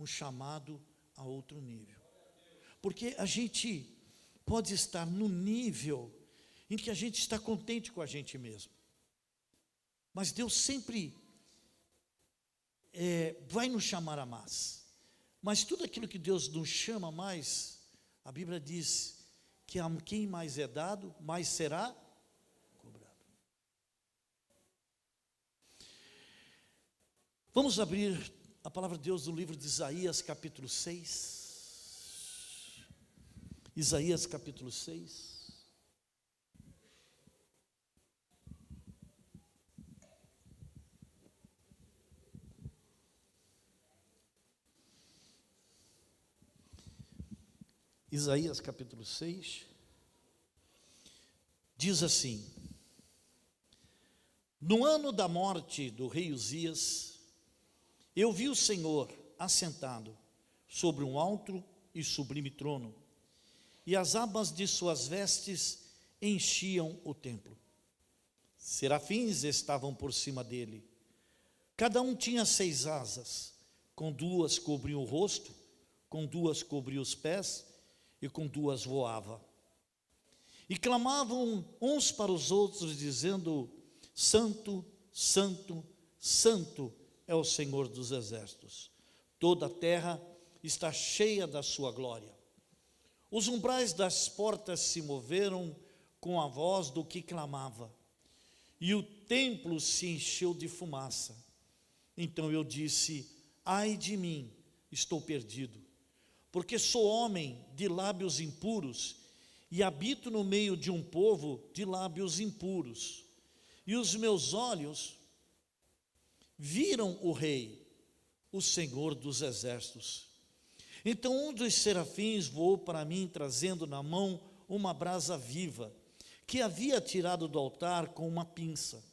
um chamado a outro nível. Porque a gente pode estar no nível em que a gente está contente com a gente mesmo. Mas Deus sempre vai nos chamar a mais. Mas tudo aquilo que Deus nos chama a mais, a Bíblia diz que a quem mais é dado, mais será cobrado. Vamos abrir a palavra de Deus no livro de Isaías, capítulo 6. Isaías, capítulo 6. Isaías capítulo 6, diz assim: no ano da morte do rei Uzias, eu vi o Senhor assentado sobre um alto e sublime trono, e as abas de suas vestes enchiam o templo. Serafins estavam por cima dele, cada um tinha 6 asas, com 2 cobriam o rosto, com 2 cobriam os pés, e com 2 voava. E clamavam uns para os outros, dizendo: Santo, Santo, Santo é o Senhor dos exércitos. Toda a terra está cheia da sua glória. Os umbrais das portas se moveram com a voz do que clamava, e o templo se encheu de fumaça. Então eu disse: ai de mim, estou perdido, porque sou homem de lábios impuros e habito no meio de um povo de lábios impuros. E os meus olhos viram o Rei, o Senhor dos exércitos. Então um dos serafins voou para mim, trazendo na mão uma brasa viva, que havia tirado do altar com uma pinça.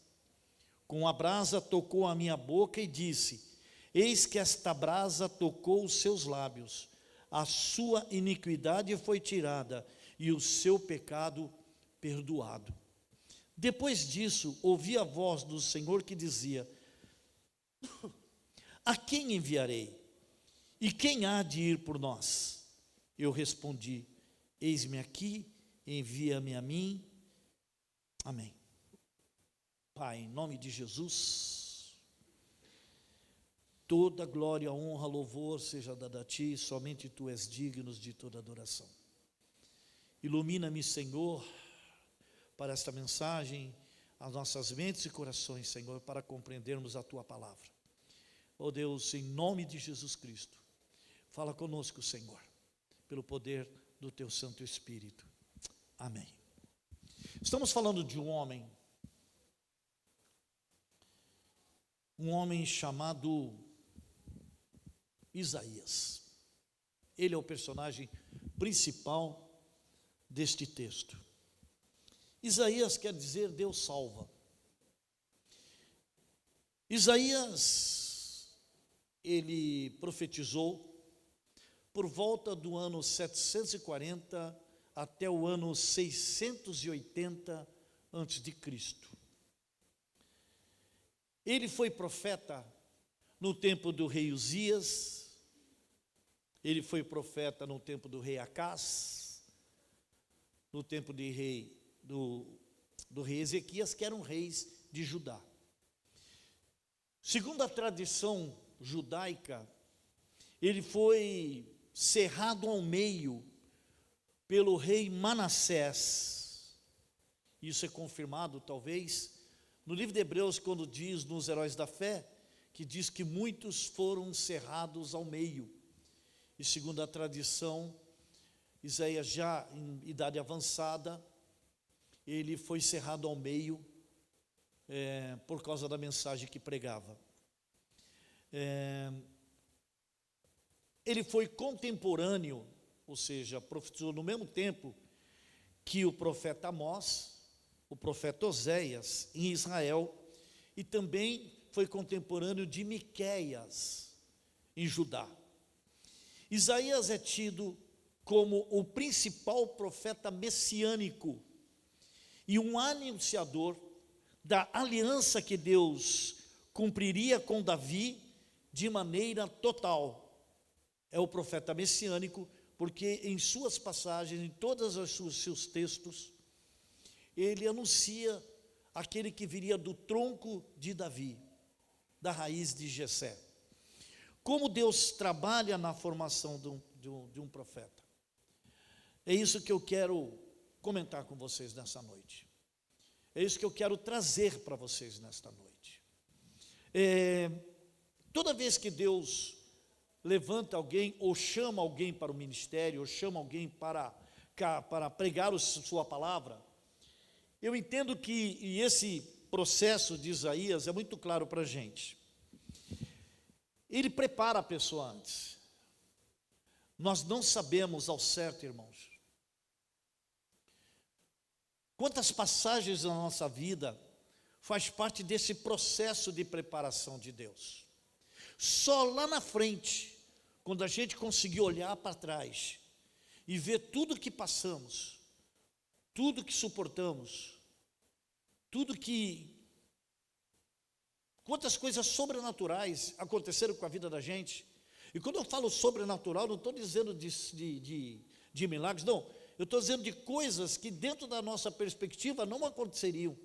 Com a brasa tocou a minha boca e disse: eis que esta brasa tocou os seus lábios. A sua iniquidade foi tirada e o seu pecado perdoado. Depois disso, ouvi a voz do Senhor que dizia: a quem enviarei? E quem há de ir por nós? Eu respondi: eis-me aqui, envia-me a mim. Amém. Pai, em nome de Jesus, toda glória, honra, louvor seja dada a Ti, somente Tu és digno de toda adoração. Ilumina-me, Senhor, para esta mensagem, as nossas mentes e corações, Senhor, para compreendermos a Tua palavra. Oh Deus, em nome de Jesus Cristo, fala conosco, Senhor, pelo poder do Teu Santo Espírito. Amém. Estamos falando de um homem chamado Isaías. Ele é o personagem principal deste texto. Isaías quer dizer Deus salva. Isaías, ele profetizou por volta do ano 740 até o ano 680 a.C. Ele foi profeta no tempo do rei Uzias, ele foi profeta no tempo do rei Acás, no tempo do rei Ezequias, que eram reis de Judá. Segundo a tradição judaica, ele foi cerrado ao meio pelo rei Manassés. Isso é confirmado, talvez, no livro de Hebreus, quando diz nos Heróis da Fé, que diz que muitos foram cerrados ao meio. E segundo a tradição, Isaías já em idade avançada, ele foi cerrado ao meio por causa da mensagem que pregava. Ele foi contemporâneo, ou seja, profetizou no mesmo tempo que o profeta Amós, o profeta Oséias em Israel, e também foi contemporâneo de Miqueias em Judá. Isaías é tido como o principal profeta messiânico e um anunciador da aliança que Deus cumpriria com Davi de maneira total. é o profeta messiânico, porque em suas passagens, em todos os seus textos, ele anuncia aquele que viria do tronco de Davi, da raiz de Jessé. Como Deus trabalha na formação de um profeta. É isso que eu quero comentar com vocês nessa noite. É isso que eu quero trazer para vocês nesta noite. Toda vez que Deus levanta alguém, ou chama alguém para o ministério, ou chama alguém para pregar sua palavra, eu entendo que, e esse processo de Isaías é muito claro para a gente, ele prepara a pessoa antes. Nós não sabemos ao certo, irmãos, quantas passagens na nossa vida faz parte desse processo de preparação de Deus. Só lá na frente, quando a gente conseguir olhar para trás e ver tudo que passamos, tudo que suportamos, quantas coisas sobrenaturais aconteceram com a vida da gente. E quando eu falo sobrenatural, não estou dizendo de milagres, não. Eu estou dizendo de coisas que dentro da nossa perspectiva não aconteceriam.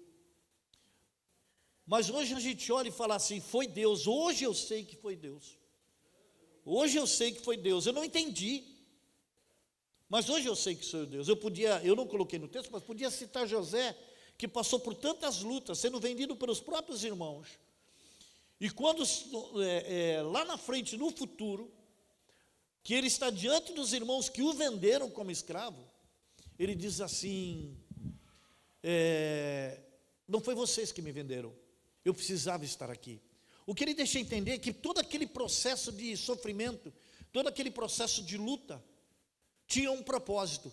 Mas hoje a gente olha e fala assim, foi Deus. Hoje eu sei que foi Deus. Hoje eu sei que foi Deus. Eu não entendi, mas hoje eu sei que foi Deus. Eu não coloquei no texto, mas podia citar José, que passou por tantas lutas, sendo vendido pelos próprios irmãos. E quando, lá na frente, no futuro, que ele está diante dos irmãos que o venderam como escravo, ele diz assim, não foi vocês que me venderam, eu precisava estar aqui. O que ele deixa entender é que todo aquele processo de sofrimento, todo aquele processo de luta, tinha um propósito.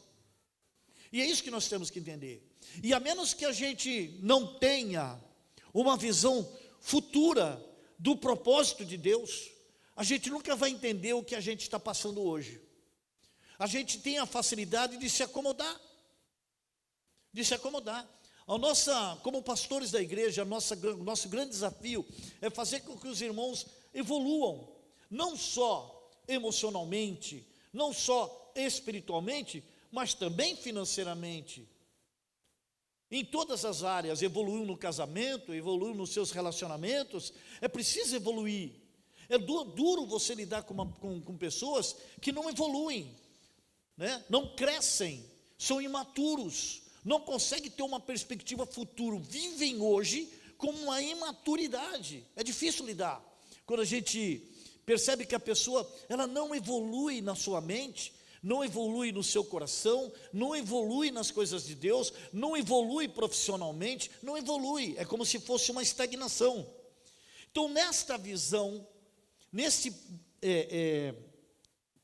E é isso que nós temos que entender. E a menos que a gente não tenha uma visão futura do propósito de Deus, a gente nunca vai entender o que a gente está passando hoje. A gente tem a facilidade de se acomodar. Como pastores da igreja, o nosso grande desafio é fazer com que os irmãos evoluam, não só emocionalmente, não só espiritualmente, mas também financeiramente. Em todas as áreas, evoluiu no casamento, evoluiu nos seus relacionamentos, é preciso evoluir. É duro você lidar com pessoas que não evoluem, né? Não crescem, são imaturos, não conseguem ter uma perspectiva futura, vivem hoje com uma imaturidade. É difícil lidar, quando a gente percebe que a pessoa ela não evolui na sua mente, não evolui no seu coração, não evolui nas coisas de Deus, não evolui profissionalmente, não evolui, é como se fosse uma estagnação. Então, nesta visão, nesse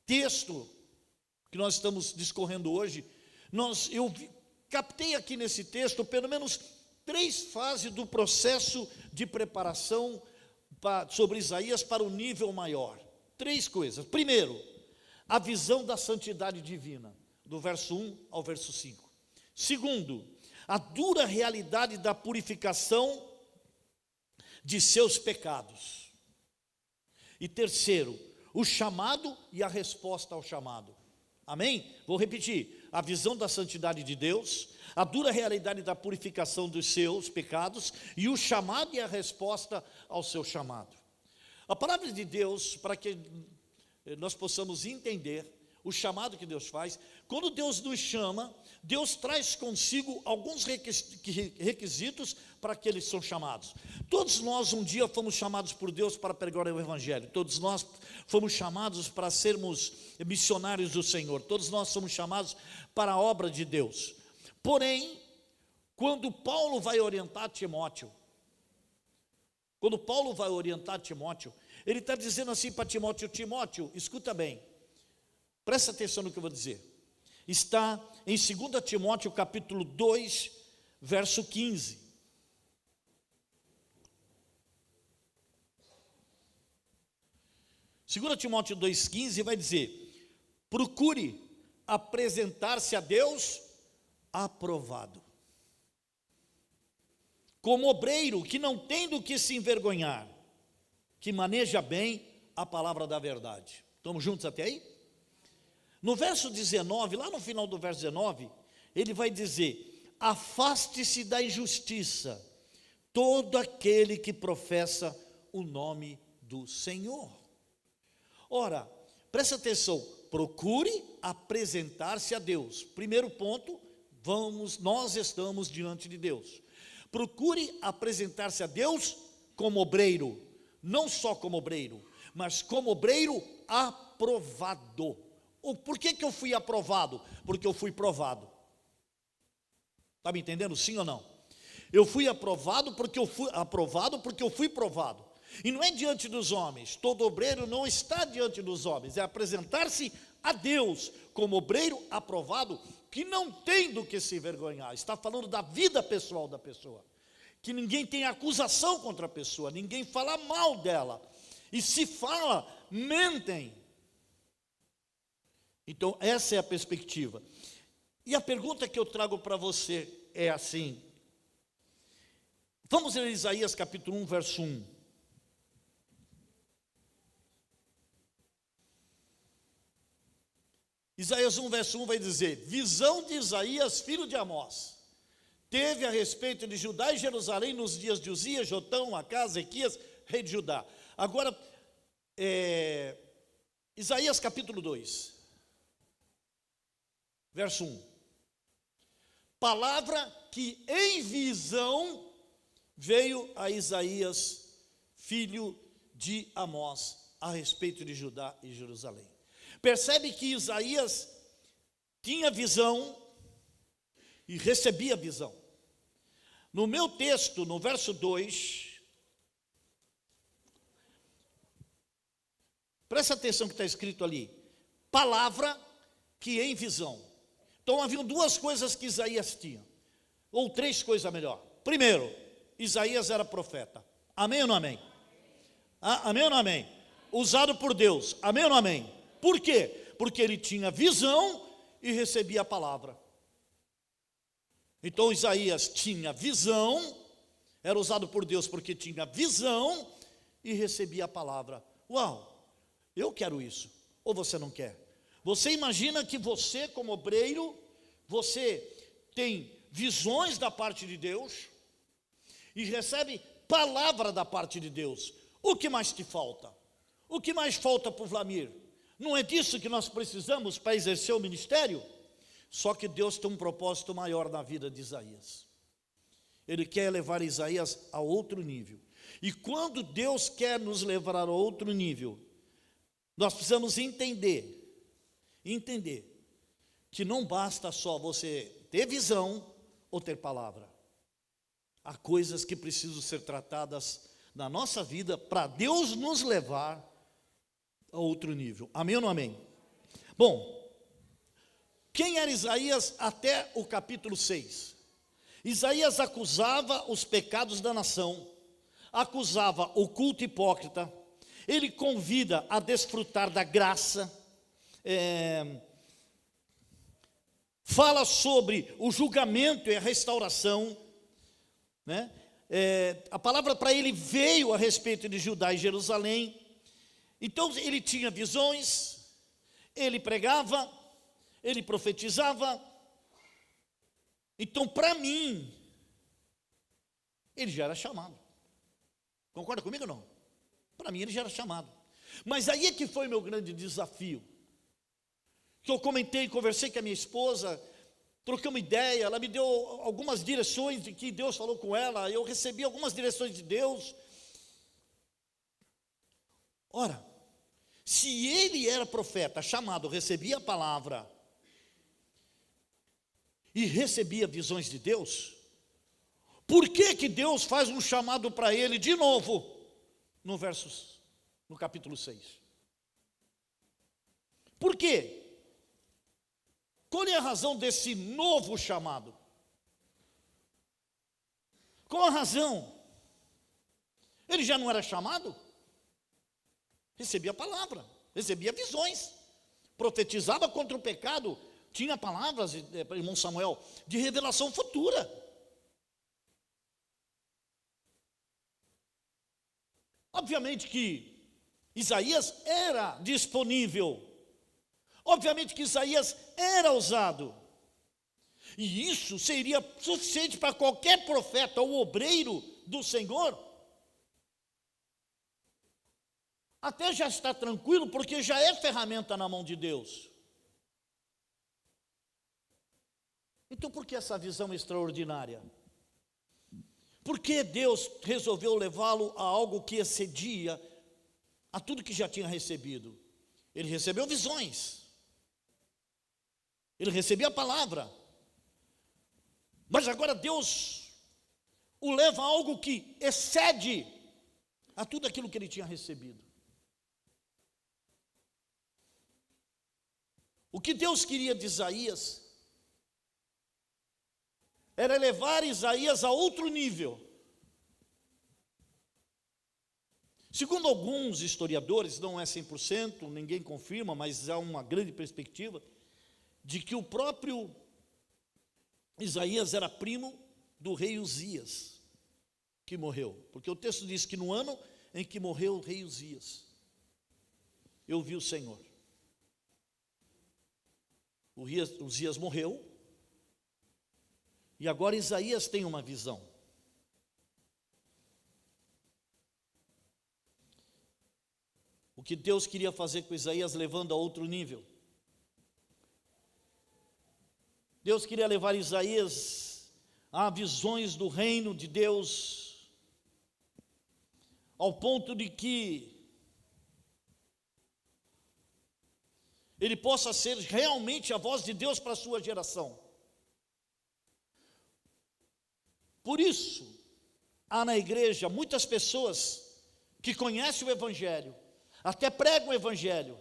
texto que nós estamos discorrendo hoje, eu captei aqui nesse texto pelo menos 3 fases do processo de preparação sobre Isaías para o nível maior. 3 coisas. Primeiro, a visão da santidade divina, do verso 1 ao verso 5. Segundo, a dura realidade da purificação de seus pecados. E terceiro, o chamado e a resposta ao chamado. Amém? Vou repetir: a visão da santidade de Deus, a dura realidade da purificação dos seus pecados e o chamado e a resposta ao seu chamado. A palavra de Deus, para que nós possamos entender o chamado que Deus faz, quando Deus nos chama, Deus traz consigo alguns requisitos para que eles são chamados. Todos nós um dia fomos chamados por Deus para pregar o Evangelho, todos nós fomos chamados para sermos missionários do Senhor, todos nós somos chamados para a obra de Deus. Porém, quando Paulo vai orientar Timóteo, ele está dizendo assim para Timóteo: Timóteo, escuta bem, presta atenção no que eu vou dizer. Está em 2 Timóteo capítulo 2, verso 15. Segunda Timóteo 2,15 vai dizer: procure apresentar-se a Deus aprovado, como obreiro que não tem do que se envergonhar, que maneja bem a palavra da verdade. Estamos juntos até aí? No verso 19, lá no final do verso 19, ele vai dizer: afaste-se da injustiça todo aquele que professa o nome do Senhor. Ora, presta atenção, procure apresentar-se a Deus. Primeiro ponto, nós estamos diante de Deus. Procure apresentar-se a Deus como obreiro, não só como obreiro, mas como obreiro aprovado. Por que eu fui aprovado? Porque eu fui provado. Está me entendendo, sim ou não? Eu fui aprovado porque eu fui provado. E não é diante dos homens. Todo obreiro não está diante dos homens. É apresentar-se a Deus como obreiro aprovado, que não tem do que se envergonhar. Está falando da vida pessoal da pessoa. Que ninguém tem acusação contra a pessoa, ninguém fala mal dela. E se fala, mentem. Então, essa é a perspectiva. E a pergunta que eu trago para você é assim. Vamos ler Isaías capítulo 1, verso 1. Isaías 1, verso 1 vai dizer: visão de Isaías, filho de Amós, teve a respeito de Judá e Jerusalém nos dias de Uzias, Jotão, Acás, Ezequias, rei de Judá. Agora, Isaías capítulo 2, verso 1. Palavra que em visão veio a Isaías, filho de Amós, a respeito de Judá e Jerusalém. Percebe que Isaías tinha visão e recebia visão. No meu texto, no verso 2, presta atenção que está escrito ali: palavra que em visão. Então haviam duas coisas que Isaías tinha, ou três coisas melhor. Primeiro, Isaías era profeta. Amém ou não amém? Amém ou não amém? Usado por Deus. Amém ou não amém? Por quê? Porque ele tinha visão e recebia a palavra. Então Isaías tinha visão, era usado por Deus porque tinha visão e recebia a palavra. Uau, eu quero isso. Ou você não quer? Você imagina que você, como obreiro, você tem visões da parte de Deus e recebe palavra da parte de Deus. O que mais te falta? O que mais falta para o Vlamir? Não é disso que nós precisamos para exercer o ministério? Só que Deus tem um propósito maior na vida de Isaías. Ele quer levar Isaías a outro nível. E quando Deus quer nos levar a outro nível, nós precisamos entender que não basta só você ter visão ou ter palavra. Há coisas que precisam ser tratadas na nossa vida para Deus nos levar a outro nível. Amém ou não amém? Bom, quem era Isaías até o capítulo 6? Isaías acusava os pecados da nação, acusava o culto hipócrita, ele convida a desfrutar da graça, fala sobre o julgamento e a restauração, né? A palavra para ele veio a respeito de Judá e Jerusalém. Então ele tinha visões, ele pregava, ele profetizava. Então, para mim, ele já era chamado. Concorda comigo ou não? Para mim ele já era chamado. Mas aí é que foi meu grande desafio. Que eu comentei, conversei com a minha esposa, troquei uma ideia, ela me deu algumas direções de que Deus falou com ela, eu recebi algumas direções de Deus. Ora, se ele era profeta, chamado, recebia a palavra e recebia visões de Deus, por que Deus faz um chamado para ele de novo no capítulo 6? Por quê? Qual é a razão desse novo chamado? Qual a razão? Ele já não era chamado? Recebia a palavra, recebia visões, profetizava contra o pecado, tinha palavras, irmão Samuel, de revelação futura. Obviamente que Isaías era disponível. Obviamente que Isaías era usado. E isso seria suficiente para qualquer profeta ou obreiro do Senhor. Até já está tranquilo, porque já é ferramenta na mão de Deus. Então por que essa visão extraordinária? Por que Deus resolveu levá-lo a algo que excedia a tudo que já tinha recebido? Ele recebeu visões. Ele recebia a palavra. Mas agora Deus o leva a algo que excede a tudo aquilo que ele tinha recebido. O que Deus queria de Isaías era levar Isaías a outro nível. Segundo alguns historiadores, não é 100%, ninguém confirma, mas há uma grande perspectiva, de que o próprio Isaías era primo do rei Uzias, que morreu. Porque o texto diz que no ano em que morreu o rei Uzias, eu vi o Senhor. Uzias morreu, e agora Isaías tem uma visão. O que Deus queria fazer com Isaías, levando a outro nível. Deus queria levar Isaías a visões do reino de Deus, ao ponto de que ele possa ser realmente a voz de Deus para a sua geração. Por isso, há na igreja muitas pessoas que conhecem o Evangelho, até pregam o Evangelho,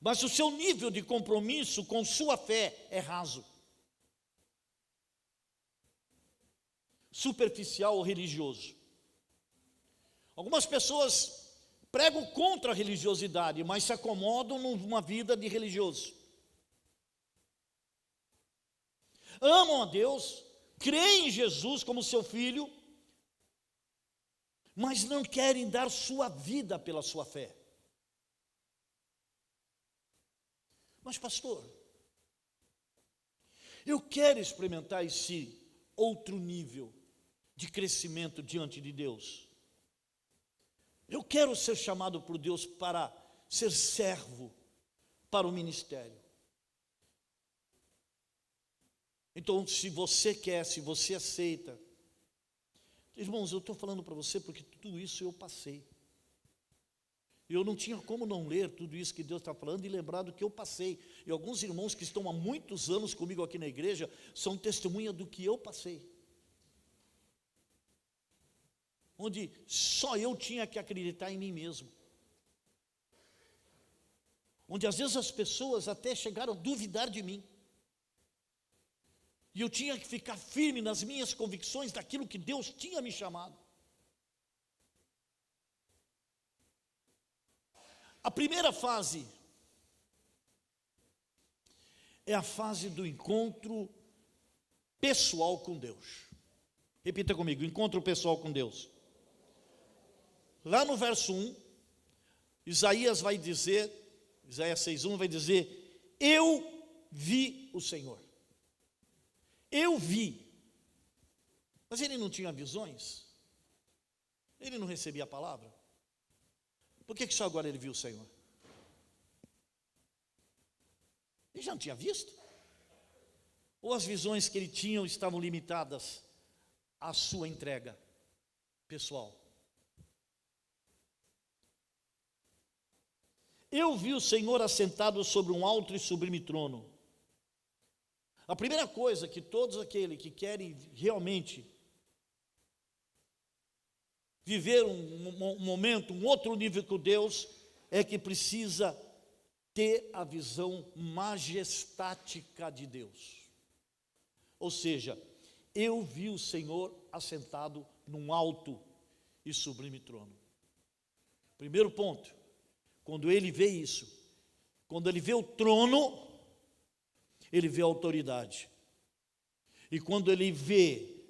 mas o seu nível de compromisso com sua fé é raso, superficial ou religioso. Algumas pessoas pregam contra a religiosidade, mas se acomodam numa vida de religioso. Amam a Deus, creem em Jesus como seu filho, mas não querem dar sua vida pela sua fé. Mas pastor, eu quero experimentar esse outro nível de crescimento diante de Deus. Eu quero ser chamado por Deus para ser servo para o ministério. Então, se você quer, se você aceita, irmãos, eu estou falando para você porque tudo isso eu passei. Eu não tinha como não ler tudo isso que Deus está falando e lembrar do que eu passei. E alguns irmãos que estão há muitos anos comigo aqui na igreja são testemunha do que eu passei. Onde só eu tinha que acreditar em mim mesmo. Onde às vezes as pessoas até chegaram a duvidar de mim. E eu tinha que ficar firme nas minhas convicções daquilo que Deus tinha me chamado. A primeira fase é a fase do encontro pessoal com Deus. Repita comigo, encontro pessoal com Deus. Lá no verso 1, Isaías vai dizer, Isaías 6:1 vai dizer, eu vi o Senhor. Eu vi. Mas ele não tinha visões? Ele não recebia a palavra? Por que só agora ele viu o Senhor? Ele já não tinha visto? Ou as visões que ele tinha estavam limitadas à sua entrega pessoal? Eu vi o Senhor assentado sobre um alto e sublime trono. A primeira coisa que todos aqueles que querem realmente viver um momento, um outro nível com Deus, é que precisa ter a visão majestática de Deus. Ou seja, eu vi o Senhor assentado num alto e sublime trono. Primeiro ponto, quando ele vê isso, quando ele vê o trono, ele vê a autoridade. E quando ele vê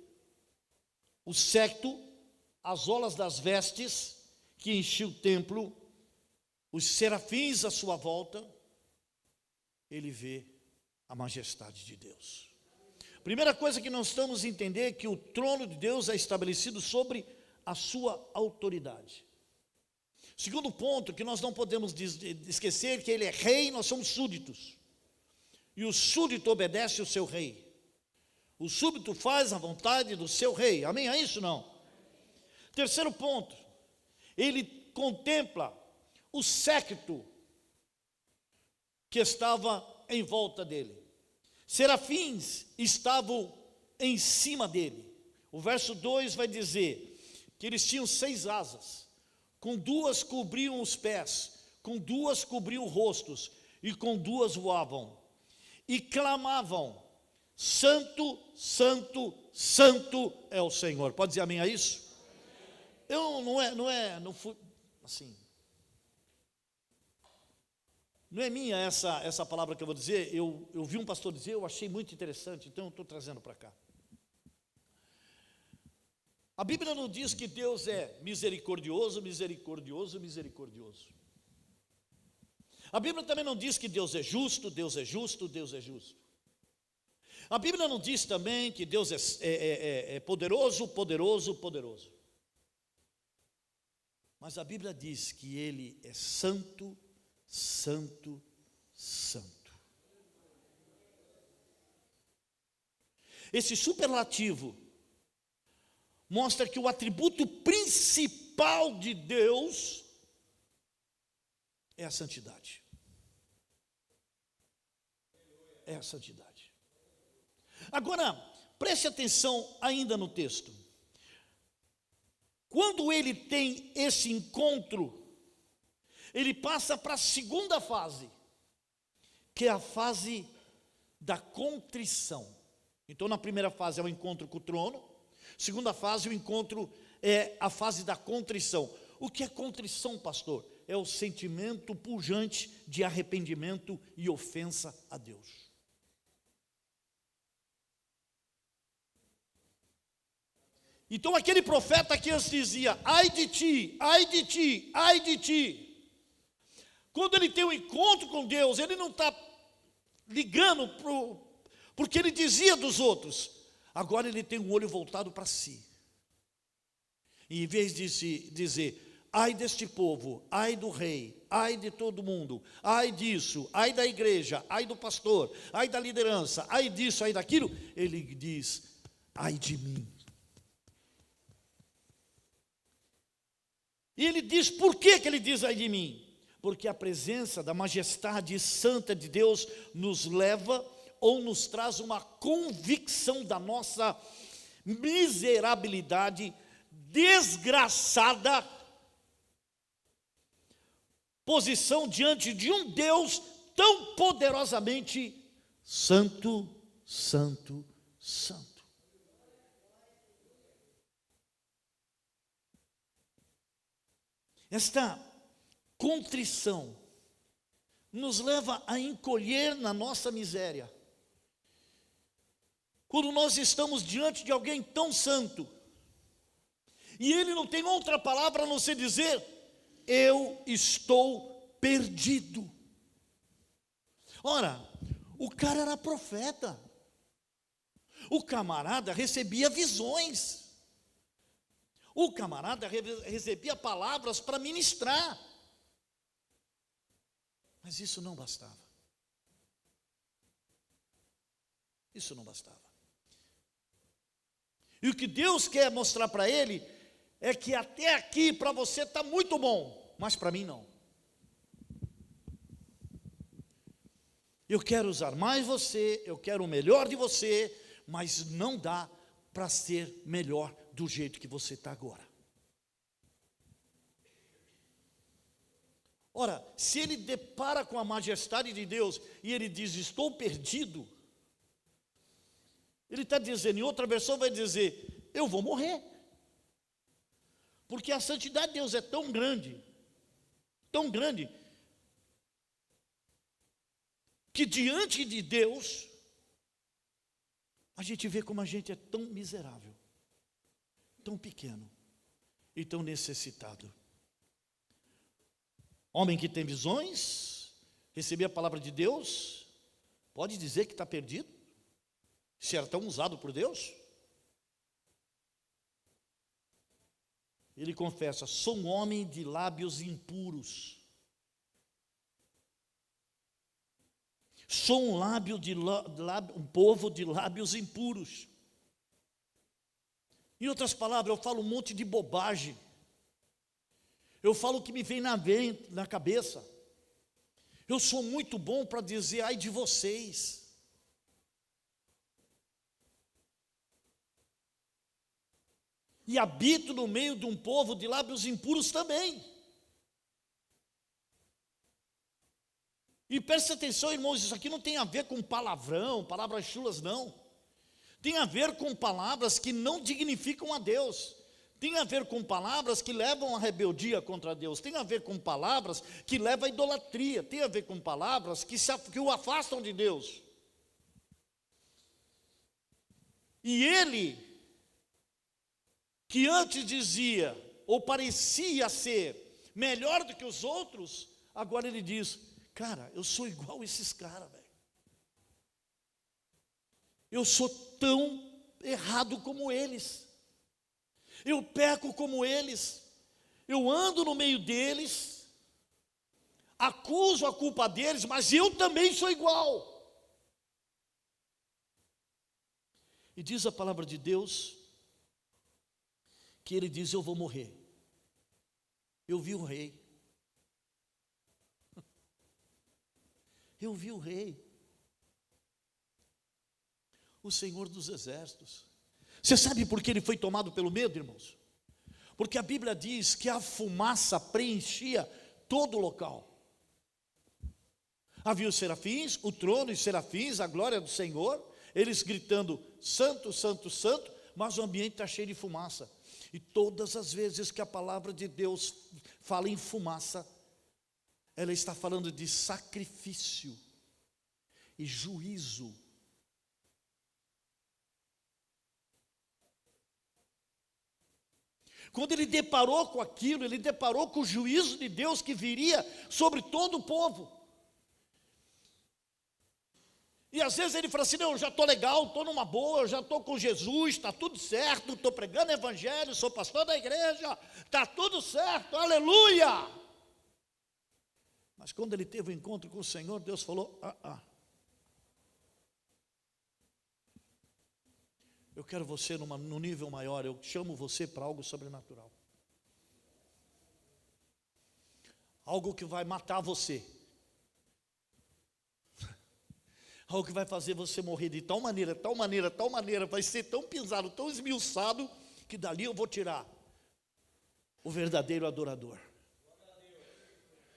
o séquito, as olas das vestes que enchiam o templo, os serafins à sua volta, ele vê a majestade de Deus. Primeira coisa que nós estamos a entender é que o trono de Deus é estabelecido sobre a sua autoridade. Segundo ponto, que nós não podemos esquecer, que ele é rei, nós somos súditos. E o súdito obedece ao seu rei. O súdito faz a vontade do seu rei. Amém? É isso não? Terceiro ponto, ele contempla o séquito que estava em volta dele. Serafins estavam em cima dele. O verso 2 vai dizer que eles tinham 6 asas. Com 2 cobriam os pés, com 2 cobriam rostos, e com 2 voavam. E clamavam: Santo, Santo, Santo é o Senhor. Pode dizer amém a isso? Não fui assim. Não é minha essa palavra que eu vou dizer. Eu vi um pastor dizer, eu achei muito interessante, então eu estou trazendo para cá. A Bíblia não diz que Deus é misericordioso, misericordioso, misericordioso. A Bíblia também não diz que Deus é justo, Deus é justo, Deus é justo. A Bíblia não diz também que Deus é poderoso, poderoso, poderoso. Mas a Bíblia diz que Ele é santo, santo, santo. Esse superlativo mostra que o atributo principal de Deus é a santidade. É a santidade. Agora, preste atenção ainda no texto. Quando ele tem esse encontro, ele passa para a segunda fase, que é a fase da contrição. Então, na primeira fase é o encontro com o trono. Segunda fase, o encontro é a fase da contrição. O que é contrição, pastor? É o sentimento pujante de arrependimento e ofensa a Deus. Então aquele profeta que antes dizia: ai de ti, ai de ti, ai de ti. Quando ele tem um encontro com Deus, ele não está ligando porque ele dizia dos outros. Agora ele tem um olho voltado para si. E em vez de se dizer: ai deste povo, ai do rei, ai de todo mundo, ai disso, ai da igreja, ai do pastor, ai da liderança, ai disso, ai daquilo, ele diz: ai de mim. E ele diz, por que ele diz ai de mim? Porque a presença da majestade santa de Deus nos leva ou nos traz uma convicção da nossa miserabilidade, desgraçada posição diante de um Deus tão poderosamente santo, santo, santo. Esta contrição nos leva a encolher na nossa miséria. Quando nós estamos diante de alguém tão santo, e ele não tem outra palavra a não ser dizer: eu estou perdido. Ora, o cara era profeta, o camarada recebia visões, o camarada recebia palavras para ministrar, mas isso não bastava. Isso não bastava. E o que Deus quer mostrar para ele é que até aqui para você está muito bom, mas para mim não. Eu quero usar mais você, eu quero o melhor de você, mas não dá para ser melhor do jeito que você está agora. Ora, se ele depara com a majestade de Deus e ele diz: estou perdido, ele está dizendo, em outra versão vai dizer: eu vou morrer. Porque a santidade de Deus é tão grande, que diante de Deus, a gente vê como a gente é tão miserável, tão pequeno e tão necessitado. Homem que tem visões, receber a palavra de Deus, pode dizer que está perdido? Se era tão usado por Deus? Ele confessa: sou um homem de lábios impuros. Sou um povo de lábios impuros. Em outras palavras, eu falo um monte de bobagem. Eu falo o que me vem na cabeça. Eu sou muito bom para dizer ai de vocês. E habito no meio de um povo de lábios impuros também. E preste atenção, irmãos, isso aqui não tem a ver com palavrão, palavras chulas, não. Tem a ver com palavras que não dignificam a Deus. Tem a ver com palavras que levam a rebeldia contra Deus. Tem a ver com palavras que levam à idolatria. Tem a ver com palavras que o afastam de Deus. E ele, que antes dizia, ou parecia ser, melhor do que os outros, agora ele diz: cara, eu sou igual a esses caras, velho. Eu sou tão errado como eles. Eu peco como eles. Eu ando no meio deles. Acuso a culpa deles, mas eu também sou igual. E diz a palavra de Deus que ele diz: eu vou morrer. Eu vi o rei. Eu vi o rei. O Senhor dos exércitos. Você sabe por que ele foi tomado pelo medo, irmãos? Porque a Bíblia diz que a fumaça preenchia todo o local. Havia os serafins, o trono e serafins, a glória do Senhor, eles gritando: santo, santo, santo, mas o ambiente está cheio de fumaça. E todas as vezes que a palavra de Deus fala em fumaça, ela está falando de sacrifício e juízo. Quando ele deparou com aquilo, ele deparou com o juízo de Deus que viria sobre todo o povo. E às vezes ele fala assim: não, eu já estou legal, estou numa boa, eu já estou com Jesus, está tudo certo, estou pregando evangelho, sou pastor da igreja, está tudo certo, aleluia. Mas quando ele teve o encontro com o Senhor, Deus falou: eu quero você num nível maior, eu chamo você para algo sobrenatural. Algo que vai matar você. Algo que vai fazer você morrer de tal maneira, tal maneira, tal maneira, vai ser tão pisado, tão esmiuçado, que dali eu vou tirar o verdadeiro adorador.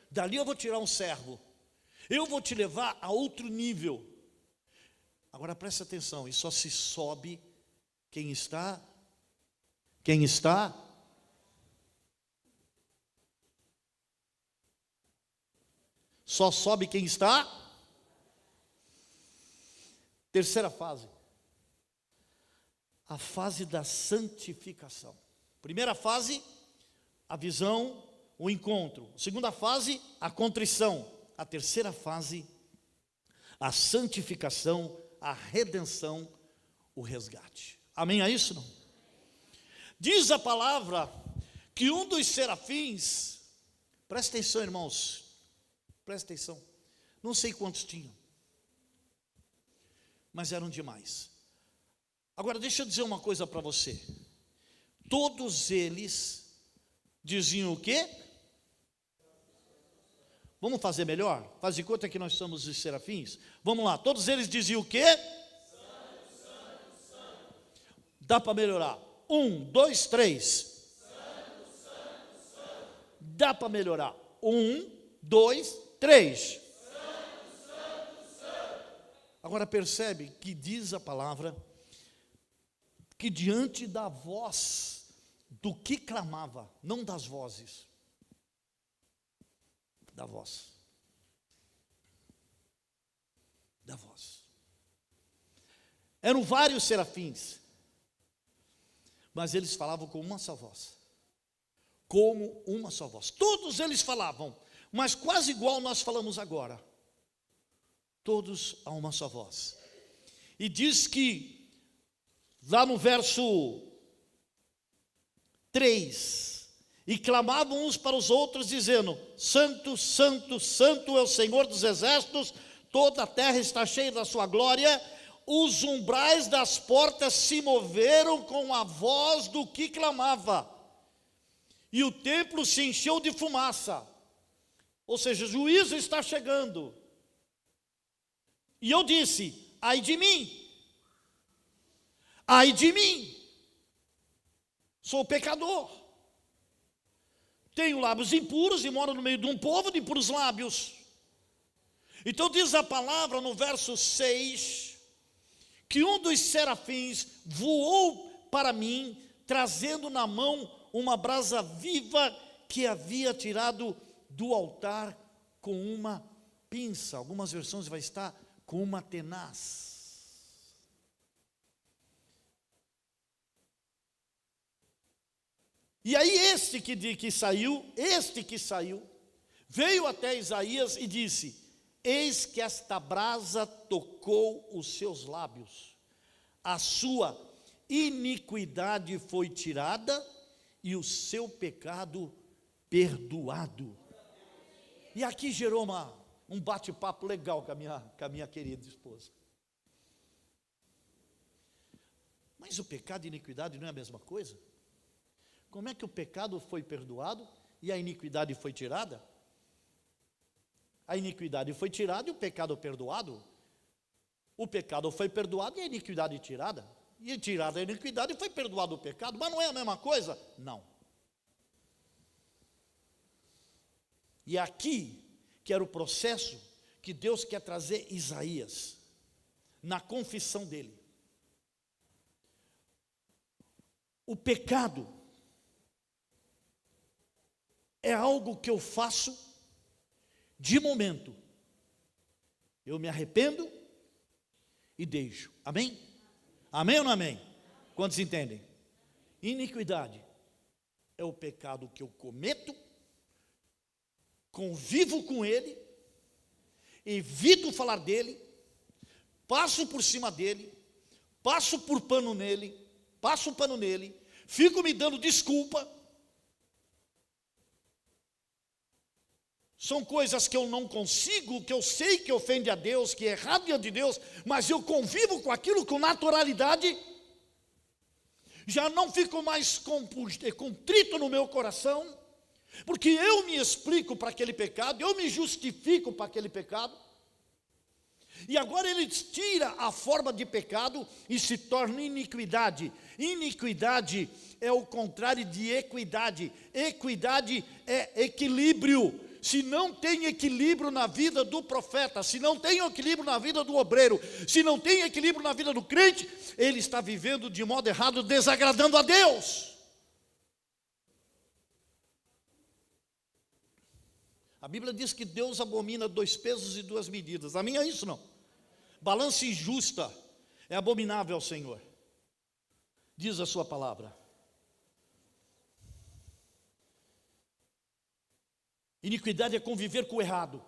Dali eu vou tirar um servo. Eu vou te levar a outro nível. Agora presta atenção, e só se sobe quem está? Só sobe quem está? Terceira fase. A fase da santificação. Primeira fase, a visão, o encontro. Segunda fase, a contrição. A terceira fase, a santificação, a redenção, o resgate. Amém a isso? Não? Diz a palavra que um dos serafins, presta atenção, irmãos, presta atenção, não sei quantos tinham, mas eram demais. Agora deixa eu dizer uma coisa para você. Todos eles diziam o quê? Vamos fazer melhor? Faz de conta que nós somos os serafins. Vamos lá, todos eles diziam o quê? Dá para melhorar? 1, 2, 3. Dá para melhorar? 1, 2, 3. Agora percebe que diz a palavra que diante da voz do que clamava, não das vozes, da voz. Da voz. Eram vários serafins, mas eles falavam com uma só voz. Como uma só voz. Todos eles falavam, mas quase igual nós falamos agora, todos a uma só voz. E diz que, lá no verso 3, e clamavam uns para os outros, dizendo: Santo, Santo, Santo é o Senhor dos exércitos, toda a terra está cheia da sua glória. Os umbrais das portas se moveram com a voz do que clamava, e o templo se encheu de fumaça. Ou seja, o juízo está chegando. E eu disse: ai de mim, ai de mim, sou pecador, tenho lábios impuros e moro no meio de um povo de impuros lábios. Então diz a palavra no verso 6, que um dos serafins voou para mim, trazendo na mão uma brasa viva que havia tirado do altar com uma pinça. Algumas versões vai estar com uma tenaz. E aí este que saiu, veio até Isaías e disse: eis que esta brasa tocou os seus lábios, a sua iniquidade foi tirada e o seu pecado perdoado. E aqui gerou um bate-papo legal com a minha querida esposa. Mas o pecado e a iniquidade não é a mesma coisa? Como é que o pecado foi perdoado e a iniquidade foi tirada? A iniquidade foi tirada e o pecado perdoado. O pecado foi perdoado e a iniquidade tirada. E tirada a iniquidade foi perdoado o pecado. Mas não é a mesma coisa? Não. E aqui que era o processo que Deus quer trazer Isaías, na confissão dele. O pecado é algo que eu faço de momento. Eu me arrependo e deixo. Amém? Amém ou não amém? Quantos entendem? Iniquidade é o pecado que eu cometo, convivo com ele, evito falar dele, passo por cima dele, passo pano nele, fico me dando desculpa. São coisas que eu não consigo, que eu sei que ofende a Deus, que é errado diante de Deus, mas eu convivo com aquilo com naturalidade. Já não fico mais contrito no meu coração, porque eu me explico para aquele pecado, eu me justifico para aquele pecado. E agora ele tira a forma de pecado e se torna iniquidade. Iniquidade é o contrário de equidade. Equidade é equilíbrio. Se não tem equilíbrio na vida do profeta, se não tem equilíbrio na vida do obreiro, se não tem equilíbrio na vida do crente, ele está vivendo de modo errado, desagradando a Deus. A Bíblia diz que Deus abomina 2 pesos e 2 medidas. A minha é isso não. Balança injusta é abominável ao Senhor, diz a sua palavra. Iniquidade é conviver com o errado.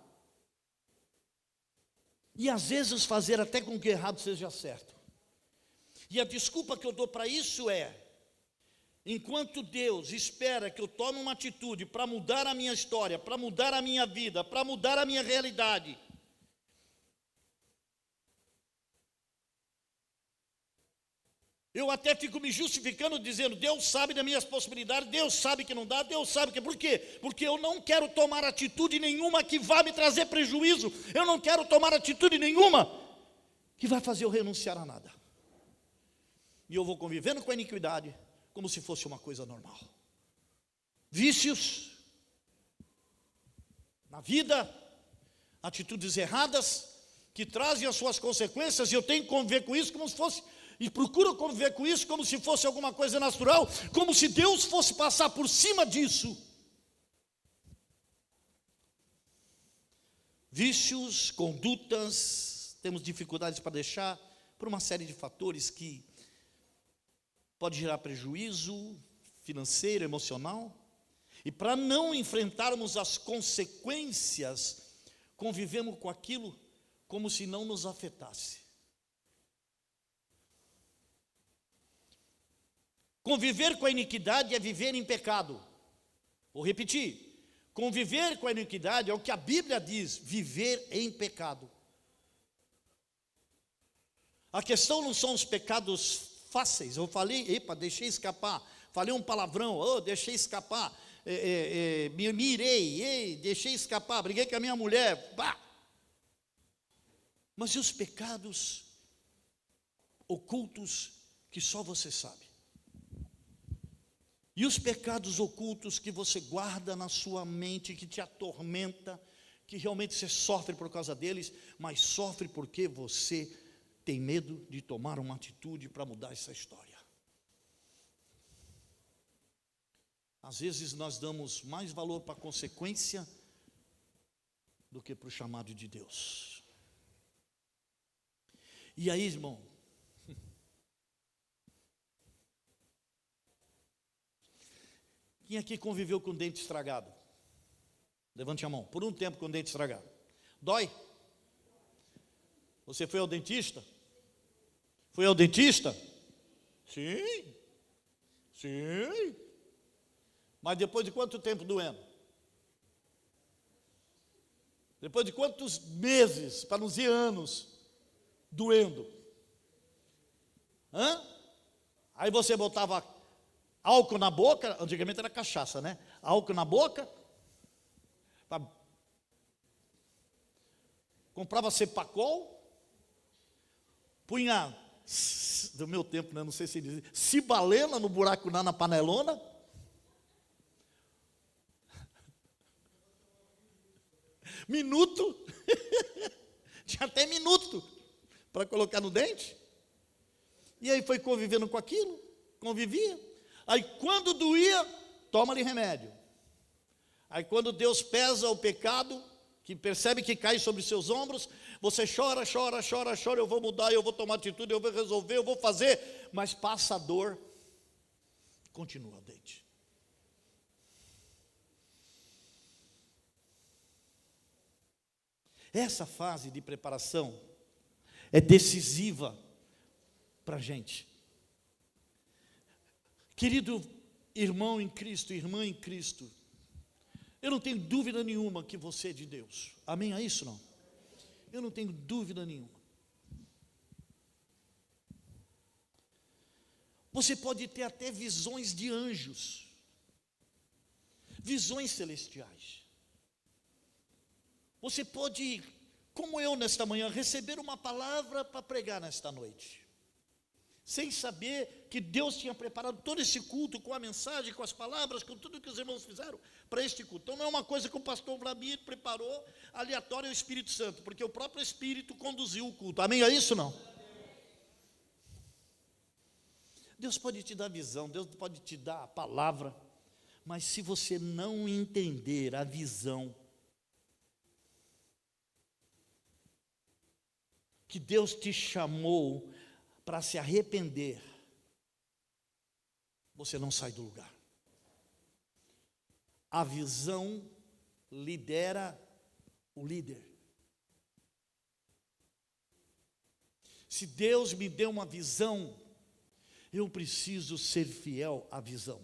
E às vezes fazer até com que o errado seja certo. E a desculpa que eu dou para isso é: enquanto Deus espera que eu tome uma atitude para mudar a minha história, para mudar a minha vida, para mudar a minha realidade, eu até fico me justificando, dizendo: Deus sabe das minhas possibilidades, Deus sabe que não dá, Deus sabe que... Por quê? Porque eu não quero tomar atitude nenhuma que vá me trazer prejuízo, eu não quero tomar atitude nenhuma que vai fazer eu renunciar a nada. E eu vou convivendo com a iniquidade como se fosse uma coisa normal. Vícios na vida, atitudes erradas que trazem as suas consequências, e eu tenho que conviver com isso como se fosse... E procuro conviver com isso como se fosse alguma coisa natural, como se Deus fosse passar por cima disso. Vícios, condutas, temos dificuldades para deixar, por uma série de fatores que pode gerar prejuízo financeiro, emocional. E para não enfrentarmos as consequências, convivemos com aquilo como se não nos afetasse. Conviver com a iniquidade é viver em pecado. Vou repetir. Conviver com a iniquidade é o que a Bíblia diz, viver em pecado. A questão não são os pecados fáceis. Eu falei, deixei escapar. Falei um palavrão, deixei escapar. Me mirei, deixei escapar. Briguei com a minha mulher. Mas e os pecados ocultos que só você sabe? E os pecados ocultos que você guarda na sua mente, que te atormenta, que realmente você sofre por causa deles, mas sofre porque você tem medo de tomar uma atitude para mudar essa história. Às vezes nós damos mais valor para a consequência do que para o chamado de Deus. E aí, irmão, quem aqui conviveu com dente estragado? Levante a mão. Por um tempo com dente estragado. Dói? Você foi ao dentista? Foi ao dentista? Sim. Sim. Mas depois de quanto tempo doendo? Depois de quantos meses, para não dizer anos, doendo? Aí você botava álcool na boca, antigamente era cachaça, né? Álcool na boca, comprava Cepacol, punha, do meu tempo, né, não sei se dizia, cibalena no buraco na panelona, minuto, tinha até minuto para colocar no dente, e aí foi convivendo com aquilo, convivia. Aí quando doía, toma-lhe remédio. Aí quando Deus pesa o pecado, que percebe que cai sobre seus ombros, você chora, eu vou mudar, eu vou tomar atitude, eu vou resolver, eu vou fazer, mas passa a dor, continua o dente. Essa fase de preparação é decisiva para a gente. Querido irmão em Cristo, irmã em Cristo, eu não tenho dúvida nenhuma que você é de Deus. Amém a isso, não? Eu não tenho dúvida nenhuma. Você pode ter até visões de anjos, visões celestiais. Você pode, como eu nesta manhã, receber uma palavra para pregar nesta noite, sem saber que Deus tinha preparado todo esse culto com a mensagem, com as palavras, com tudo que os irmãos fizeram para este culto. Então não é uma coisa que o pastor Vladimir preparou aleatório ao Espírito Santo, porque o próprio Espírito conduziu o culto. Amém? É isso não? Deus pode te dar visão, Deus pode te dar a palavra, mas se você não entender a visão que Deus te chamou para se arrepender, você não sai do lugar. A visão lidera o líder. Se Deus me deu uma visão, eu preciso ser fiel à visão.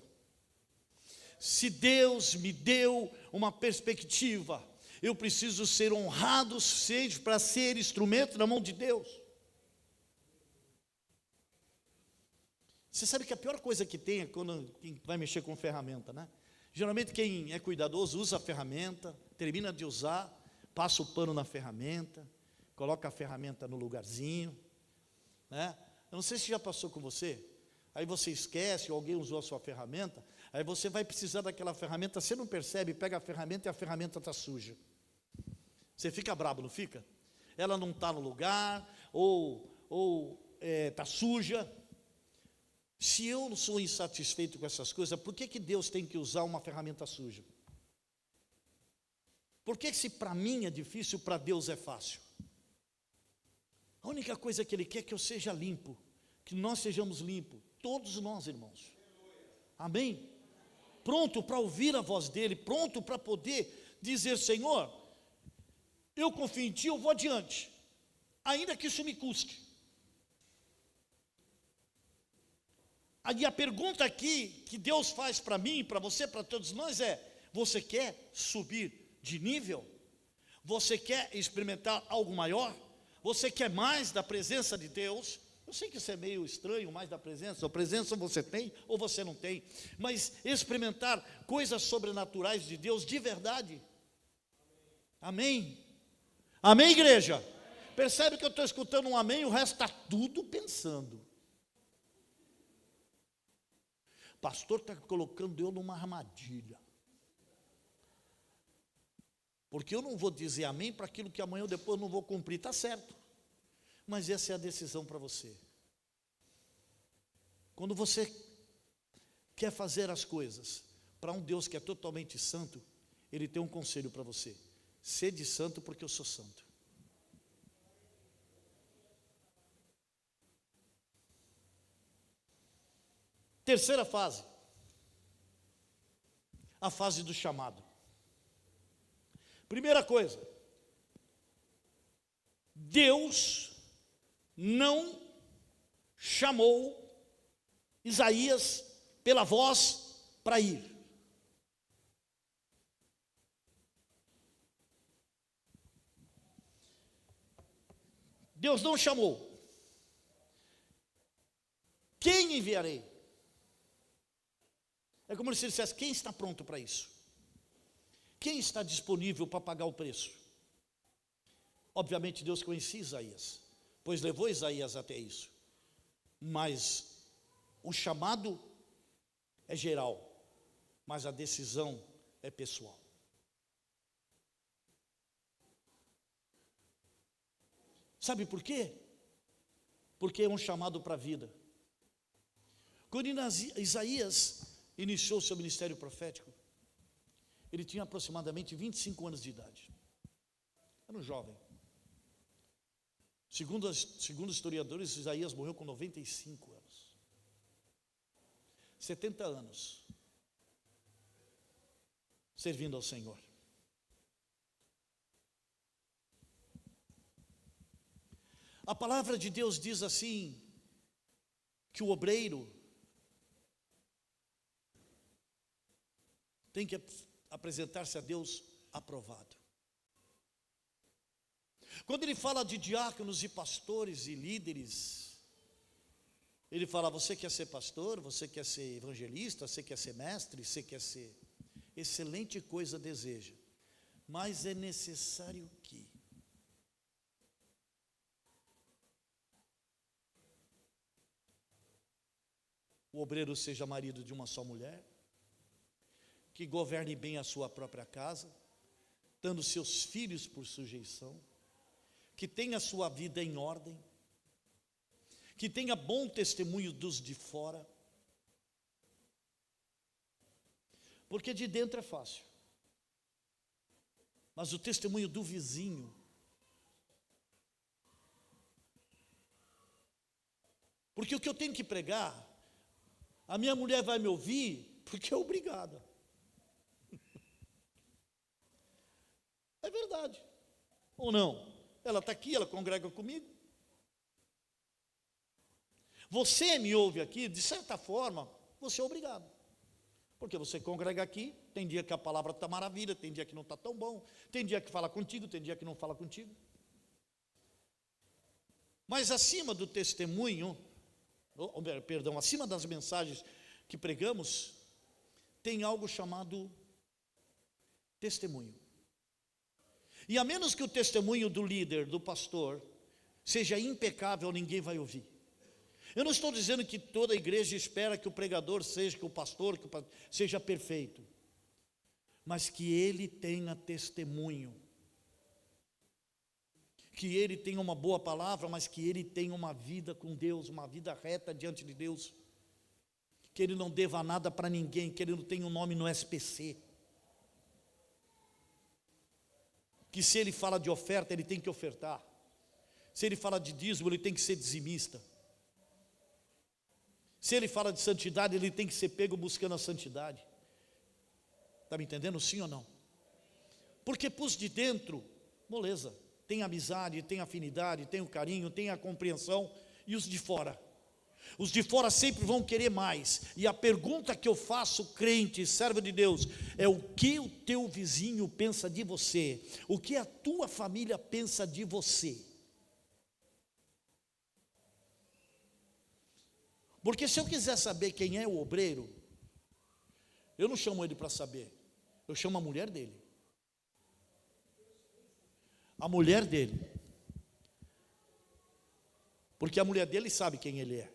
Se Deus me deu uma perspectiva, eu preciso ser honrado o suficiente para ser instrumento na mão de Deus. Você sabe que a pior coisa que tem é quando quem vai mexer com ferramenta, né? Geralmente quem é cuidadoso usa a ferramenta, termina de usar, passa o pano na ferramenta, coloca a ferramenta no lugarzinho, né? Eu não sei se já passou com você, aí você esquece, ou alguém usou a sua ferramenta, aí você vai precisar daquela ferramenta, você não percebe, pega a ferramenta e a ferramenta está suja. Você fica bravo, não fica? Ela não está no lugar, ou está suja. Se eu não sou insatisfeito com essas coisas, por que Deus tem que usar uma ferramenta suja? Por que se para mim é difícil, para Deus é fácil? A única coisa que Ele quer é que eu seja limpo, que nós sejamos limpos, todos nós, irmãos. Amém? pronto para ouvir a voz dele, pronto para poder dizer: Senhor, eu confio em ti, eu vou adiante, ainda que isso me custe. Aí a pergunta aqui que Deus faz para mim, para você, para todos nós é: você quer subir de nível? Você quer experimentar algo maior? Você quer mais da presença de Deus? Eu sei que isso é meio estranho, mais da presença. A presença você tem ou você não tem. Mas experimentar coisas sobrenaturais de Deus de verdade. Amém? Amém, igreja? Percebe que eu estou escutando um amém, o resto está tudo pensando. O pastor está colocando eu numa armadilha. Porque eu não vou dizer amém para aquilo que amanhã ou depois eu não vou cumprir. Está certo. Mas essa é a decisão para você. Quando você quer fazer as coisas para um Deus que é totalmente santo, Ele tem um conselho para você: sede santo porque eu sou santo. Terceira fase, a fase do chamado. Primeira coisa, Deus não chamou Isaías pela voz para ir. Deus não chamou. Quem enviarei? É como se ele dissesse: quem está pronto para isso? Quem está disponível para pagar o preço? Obviamente Deus conhecia Isaías, pois levou Isaías até isso. Mas o chamado é geral, mas a decisão é pessoal. Sabe por quê? Porque é um chamado para a vida. Quando Isaías iniciou seu ministério profético, ele tinha aproximadamente 25 anos de idade. Era um jovem. Segundo os historiadores, Isaías morreu com 95 anos. 70 anos servindo ao Senhor. A palavra de Deus diz assim, que o obreiro tem que apresentar-se a Deus aprovado. Quando ele fala de diáconos e pastores e líderes, ele fala: você quer ser pastor, você quer ser evangelista, você quer ser mestre, você quer ser... excelente coisa deseja, mas é necessário que o obreiro seja marido de uma só mulher, que governe bem a sua própria casa, dando seus filhos por sujeição, que tenha a sua vida em ordem, que tenha bom testemunho dos de fora, porque de dentro é fácil, mas o testemunho do vizinho, porque o que eu tenho que pregar, a minha mulher vai me ouvir, porque é obrigada. É verdade, ou não? Ela está aqui, ela congrega comigo. Você me ouve aqui, de certa forma, você é obrigado. Porque você congrega aqui, tem dia que a palavra está maravilha, tem dia que não está tão bom, tem dia que fala contigo, tem dia que não fala contigo. Mas acima do testemunho, acima das mensagens que pregamos, tem algo chamado testemunho. E a menos que o testemunho do líder, do pastor, seja impecável, ninguém vai ouvir. Eu não estou dizendo que toda a igreja espera que o pregador seja, que o pastor seja perfeito, mas que ele tenha testemunho, que ele tenha uma boa palavra, mas que ele tenha uma vida com Deus, uma vida reta diante de Deus, que ele não deva nada para ninguém, que ele não tenha um nome no SPC, que se ele fala de oferta, ele tem que ofertar, se ele fala de dízimo, ele tem que ser dizimista, se ele fala de santidade, ele tem que ser pego buscando a santidade. Está me entendendo, sim ou não? Porque pus de dentro, moleza, tem amizade, tem afinidade, tem o carinho, tem a compreensão, e os de fora? Os de fora sempre vão querer mais. E a pergunta que eu faço, crente, servo de Deus, é: o que o teu vizinho pensa de você? O que a tua família pensa de você? Porque se eu quiser saber quem é o obreiro, eu não chamo ele para saber, eu chamo a mulher dele. A mulher dele. Porque a mulher dele sabe quem ele é.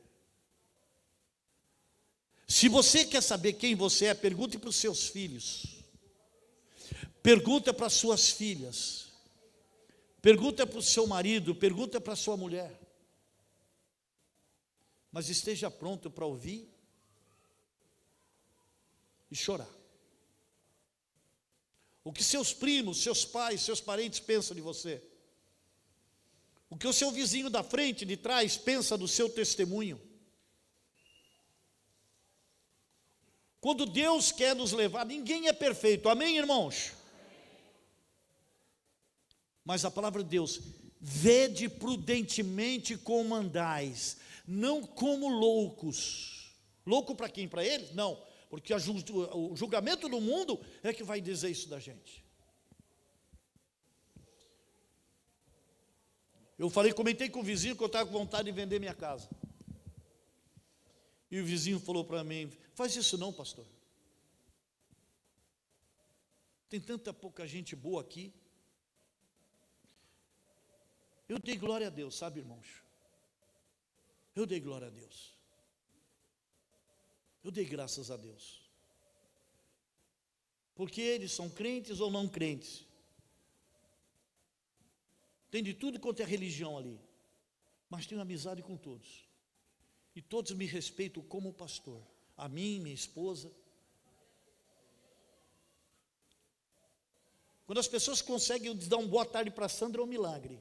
Se você quer saber quem você é, pergunte para os seus filhos. Pergunta para as suas filhas. Pergunta para o seu marido, pergunta para a sua mulher. Mas esteja pronto para ouvir e chorar. O que seus primos, seus pais, seus parentes pensam de você. O que o seu vizinho da frente, de trás, pensa do seu testemunho. Quando Deus quer nos levar, ninguém é perfeito, amém, irmãos? Mas a palavra de Deus: vede prudentemente como andais, não como loucos. Louco para quem? Para eles? Não, porque o julgamento do mundo é que vai dizer isso da gente. Eu comentei com o vizinho que eu estava com vontade de vender minha casa. E o vizinho falou para mim: faz isso não, pastor. Tem tanta pouca gente boa aqui. Eu dei glória a Deus, sabe, irmãos? Eu dei glória a Deus. Eu dei graças a Deus. Porque eles são crentes ou não crentes. Tem de tudo quanto é religião ali. Mas tenho amizade com todos. E todos me respeitam como pastor. A mim, minha esposa. Quando as pessoas conseguem dar uma boa tarde para a Sandra, é um milagre.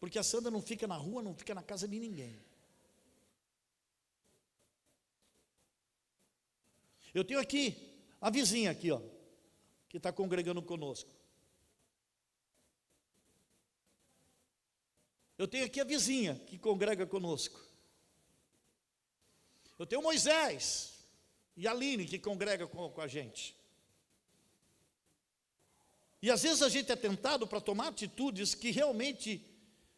Porque a Sandra não fica na rua, não fica na casa de ninguém. Eu tenho aqui a vizinha aqui, ó, que está congregando conosco. Eu tenho aqui a vizinha que congrega conosco. Eu tenho o Moisés e a Aline que congrega com a gente. E às vezes a gente é tentado para tomar atitudes que realmente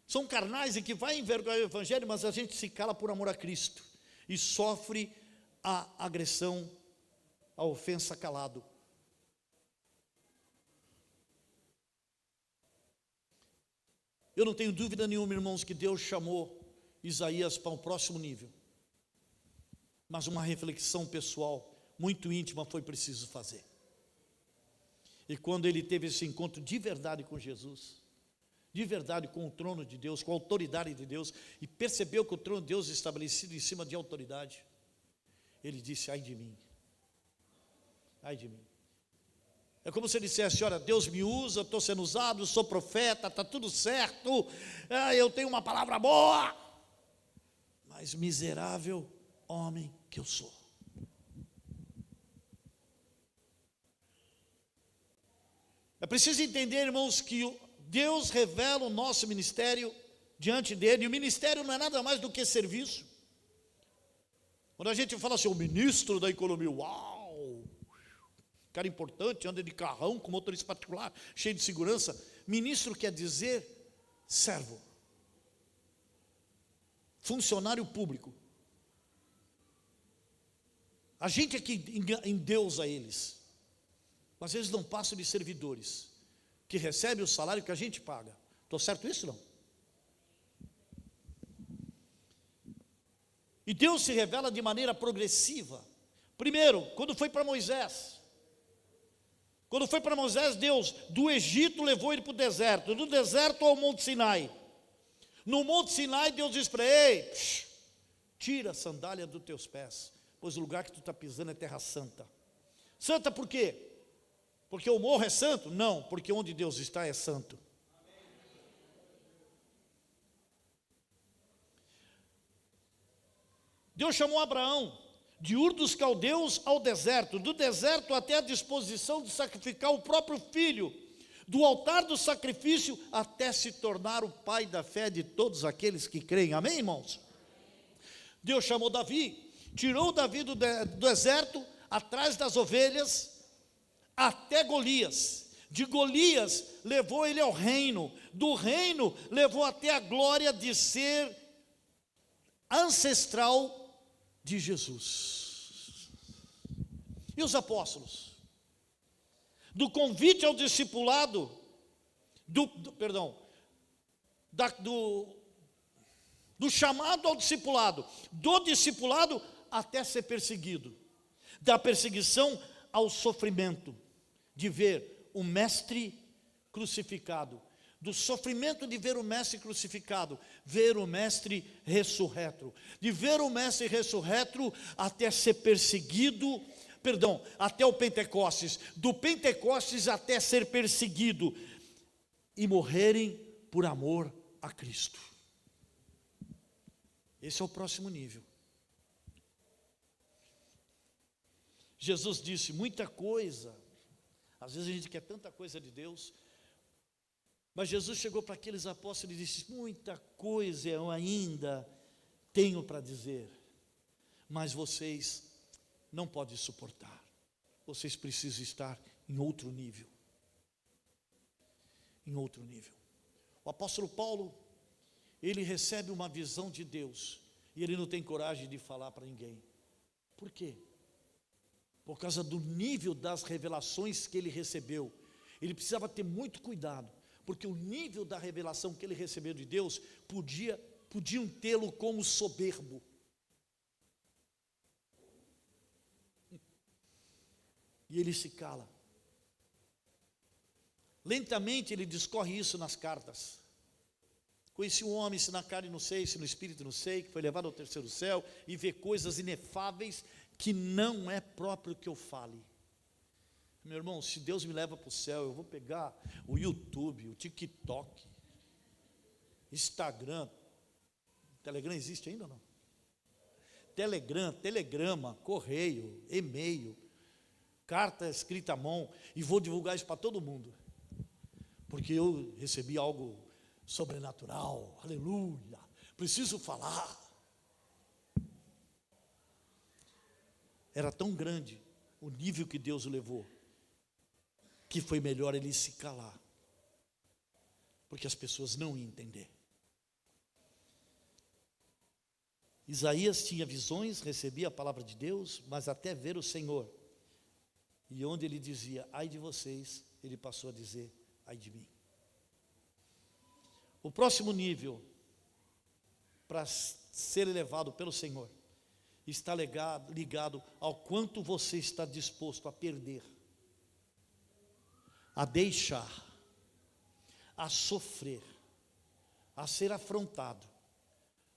são carnais e que vai envergonhar o Evangelho, mas a gente se cala por amor a Cristo e sofre a agressão, a ofensa calado. Eu não tenho dúvida nenhuma, irmãos, que Deus chamou Isaías para um próximo nível. Mas uma reflexão pessoal, muito íntima, foi preciso fazer. E quando ele teve esse encontro de verdade com Jesus, de verdade com o trono de Deus, com a autoridade de Deus, e percebeu que o trono de Deus é estabelecido em cima de autoridade, ele disse: ai de mim, ai de mim. É como se ele dissesse: olha, Deus me usa, eu estou sendo usado, sou profeta, está tudo certo, eu tenho uma palavra boa, mas miserável homem que eu sou. É preciso entender, irmãos, que Deus revela o nosso ministério diante dele, e o ministério não é nada mais do que serviço. Quando a gente fala assim: o ministro da economia, uau, cara importante, anda de carrão com motorista particular, cheio de segurança. Ministro quer dizer servo, funcionário público. A gente é que endeusa eles, mas eles não passam de servidores, que recebem o salário que a gente paga. Estou certo isso, não? E Deus se revela de maneira progressiva. Primeiro, quando foi para Moisés. Quando foi para Moisés, Deus do Egito levou ele para o deserto, do deserto ao Monte Sinai. No Monte Sinai, Deus disse para ele: ei, tira a sandália dos teus pés, pois o lugar que tu está pisando é terra santa. Santa por quê? Porque o morro é santo? Não, porque onde Deus está é santo. Deus chamou Abraão. de Ur dos Caldeus ao deserto, do deserto até a disposição de sacrificar o próprio filho, do altar do sacrifício até se tornar o pai da fé de todos aqueles que creem. Amém, irmãos? Deus chamou Davi, tirou Davi do deserto, atrás das ovelhas, até Golias. De Golias levou ele ao reino, do reino levou até a glória de ser ancestral de Jesus. E os apóstolos? Do convite ao discipulado, do chamado ao discipulado, do discipulado até ser perseguido, da perseguição ao sofrimento, de ver o mestre crucificado, do sofrimento de ver o mestre crucificado, ver o mestre ressurreto, de ver o mestre ressurreto até ser perseguido, até o Pentecostes, do Pentecostes até ser perseguido e morrerem por amor a Cristo. Esse é o próximo nível. Jesus disse muita coisa. Às vezes a gente quer tanta coisa de Deus, mas Jesus chegou para aqueles apóstolos e disse: muita coisa eu ainda tenho para dizer, mas vocês não podem suportar. Vocês precisam estar em outro nível. Em outro nível. O apóstolo Paulo, ele recebe uma visão de Deus e ele não tem coragem de falar para ninguém. Por quê? Por causa do nível das revelações que ele recebeu. Ele precisava ter muito cuidado, porque o nível da revelação que ele recebeu de Deus podiam tê-lo como soberbo. E ele se cala. Lentamente ele discorre isso nas cartas. Conheci um homem, se na carne não sei, se no espírito não sei, que foi levado ao terceiro céu e vê coisas inefáveis que não é próprio que eu fale. Meu irmão, se Deus me leva para o céu, eu vou pegar o YouTube, o TikTok, Instagram. Telegram existe ainda ou não? Telegram, telegrama, correio, e-mail, carta escrita à mão, e vou divulgar isso para todo mundo, porque eu recebi algo sobrenatural, aleluia, preciso falar. Era tão grande o nível que Deus o levou, que foi melhor ele se calar, porque as pessoas não iam entender. Isaías tinha visões, recebia a palavra de Deus, mas até ver o Senhor, e onde ele dizia, ai de vocês, ele passou a dizer, ai de mim. O próximo nível, para ser elevado pelo Senhor, está ligado ao quanto você está disposto a perder, a deixar, a sofrer, a ser afrontado,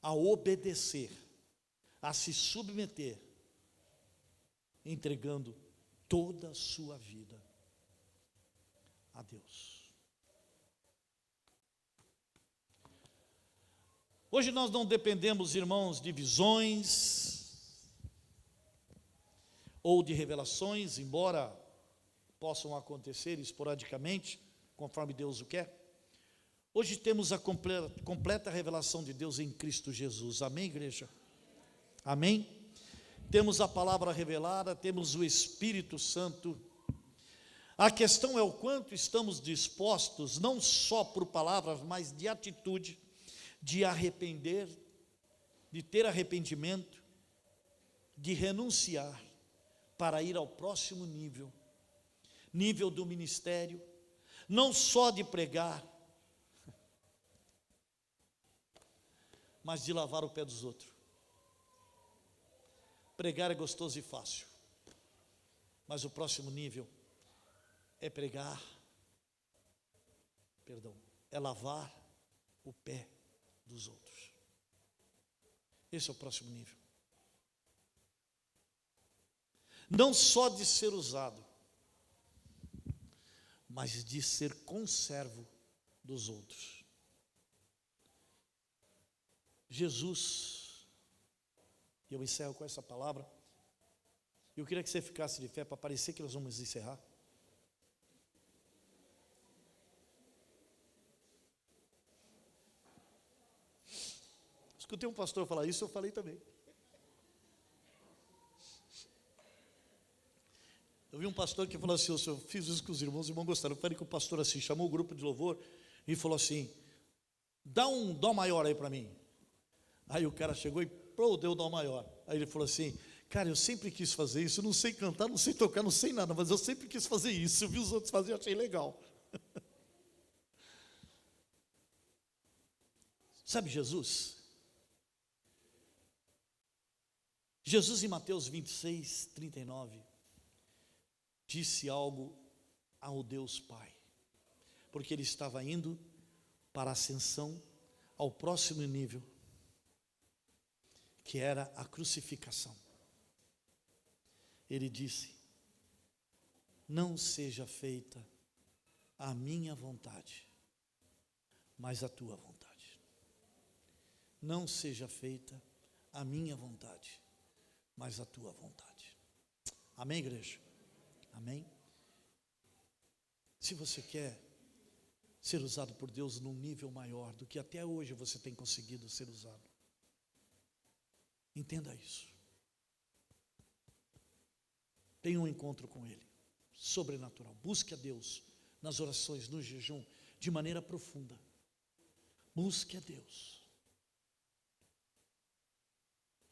a obedecer, a se submeter, entregando toda a sua vida a Deus. Hoje nós não dependemos, irmãos, de visões ou de revelações, embora possam acontecer esporadicamente, conforme Deus o quer. Hoje temos a completa revelação de Deus em Cristo Jesus. Amém, igreja? Amém? Temos a palavra revelada, temos o Espírito Santo. A questão é o quanto estamos dispostos, não só por palavras, mas de atitude, de arrepender, de ter arrependimento, de renunciar para ir ao próximo nível, nível do ministério, não só de pregar, mas de lavar o pé dos outros. Pregar é gostoso e fácil, mas o próximo nível é pregar, é lavar o pé dos outros. Esse é o próximo nível. Não só de ser usado, mas de ser conservo dos outros. Jesus, e eu encerro com essa palavra, Eu queria que você ficasse de pé para parecer que nós vamos encerrar. Escutei um pastor falar isso, eu falei também. Eu vi um pastor que falou assim: eu fiz isso com os irmãos gostaram. Eu falei com o pastor assim, chamou o grupo de louvor e falou assim: dá um dó maior aí para mim. Aí o cara chegou e deu dó maior. Aí ele falou assim: cara, eu sempre quis fazer isso, eu não sei cantar, não sei tocar, não sei nada, mas eu sempre quis fazer isso. Eu vi os outros fazerem, achei legal. Sabe Jesus? Jesus em Mateus 26, 39, disse algo ao Deus Pai, porque ele estava indo para a ascensão ao próximo nível, que era a crucificação. Ele disse: não seja feita a minha vontade, mas a tua vontade. Não seja feita a minha vontade, mas a tua vontade. Amém, igreja? Amém? Se você quer ser usado por Deus num nível maior do que até hoje você tem conseguido ser usado, entenda isso. Tenha um encontro com Ele, sobrenatural. Busque a Deus nas orações, no jejum, de maneira profunda. Busque a Deus.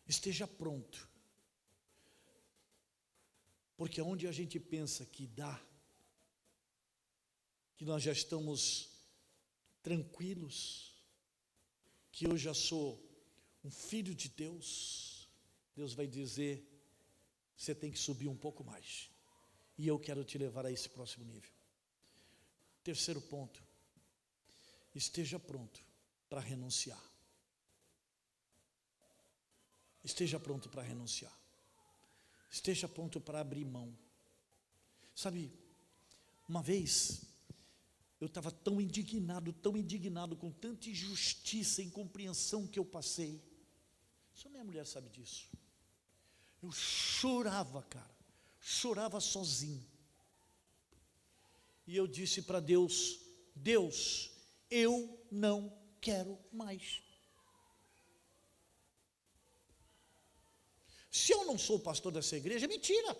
Esteja pronto. Porque onde a gente pensa que dá, que nós já estamos tranquilos, que eu já sou um filho de Deus, Deus vai dizer: você tem que subir um pouco mais. E eu quero te levar a esse próximo nível. Terceiro ponto: esteja pronto para renunciar. Esteja pronto para renunciar. Esteja pronto para abrir mão. Sabe, uma vez eu estava tão indignado com tanta injustiça e incompreensão que eu passei. Só minha mulher sabe disso. Eu chorava, cara, chorava sozinho. E eu disse para Deus: Deus, eu não quero mais. Se eu não sou pastor dessa igreja, é mentira.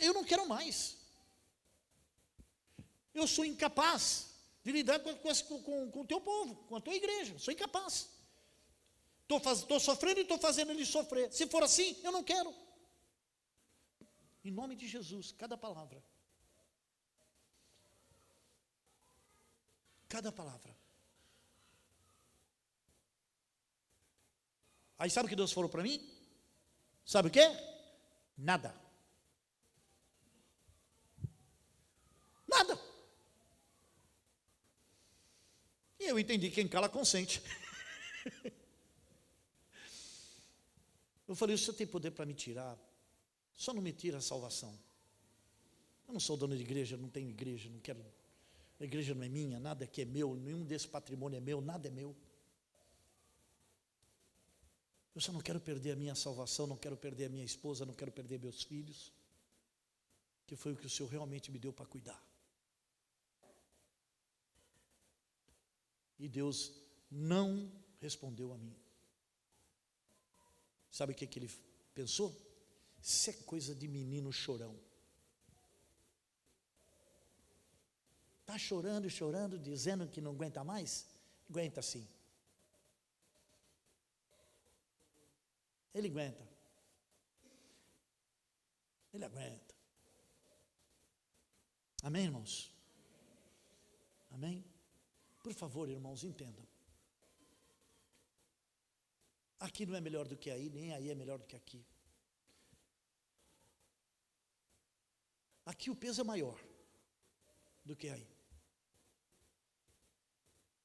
Eu não quero mais. Eu sou incapaz de lidar com o teu povo, com a tua igreja. Sou incapaz. Estou sofrendo e estou fazendo ele sofrer. Se for assim, eu não quero. Em nome de Jesus, cada palavra. Cada palavra. Aí sabe o que Deus falou para mim? Sabe o quê? Nada. Nada. E eu entendi que quem cala consente. Eu falei: o Senhor tem poder para me tirar, só não me tira a salvação. Eu não sou dono de igreja, não tenho igreja, não quero. A igreja não é minha, nada aqui é meu, nenhum desse patrimônio é meu, nada é meu. Eu só não quero perder a minha salvação, não quero perder a minha esposa, não quero perder meus filhos, que foi o que o Senhor realmente me deu para cuidar. E Deus não respondeu a mim. Sabe o que ele pensou? Isso é coisa de menino chorão. Está chorando, chorando, dizendo que não aguenta mais? Aguenta sim. Ele aguenta. Ele aguenta. Amém, irmãos? Amém? Por favor, irmãos, entendam. Aqui não é melhor do que aí, nem aí é melhor do que aqui. Aqui o peso é maior do que aí.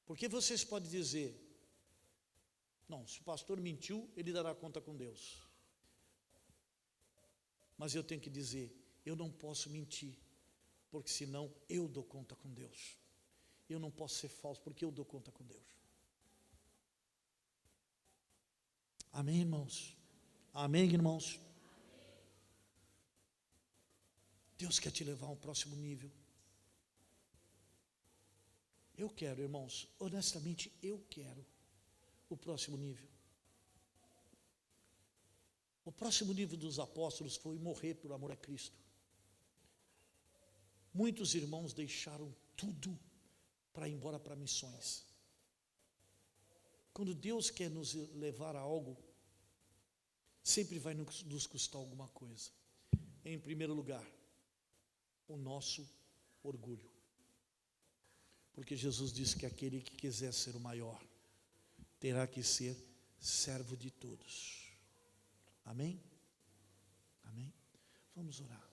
Porque vocês podem dizer: não, se o pastor mentiu, ele dará conta com Deus. Mas eu tenho que dizer: eu não posso mentir, porque senão eu dou conta com Deus. Eu não posso ser falso, porque eu dou conta com Deus. Amém, irmãos? Amém, irmãos? Deus quer te levar a um próximo nível. Eu quero, irmãos, honestamente, eu quero o próximo nível. O próximo nível dos apóstolos foi morrer por amor a Cristo. Muitos irmãos deixaram tudo para ir embora para missões. Quando Deus quer nos levar a algo, sempre vai nos custar alguma coisa. Em primeiro lugar, o nosso orgulho. Porque Jesus disse que aquele que quiser ser o maior, terá que ser servo de todos. Amém? Amém? Vamos orar.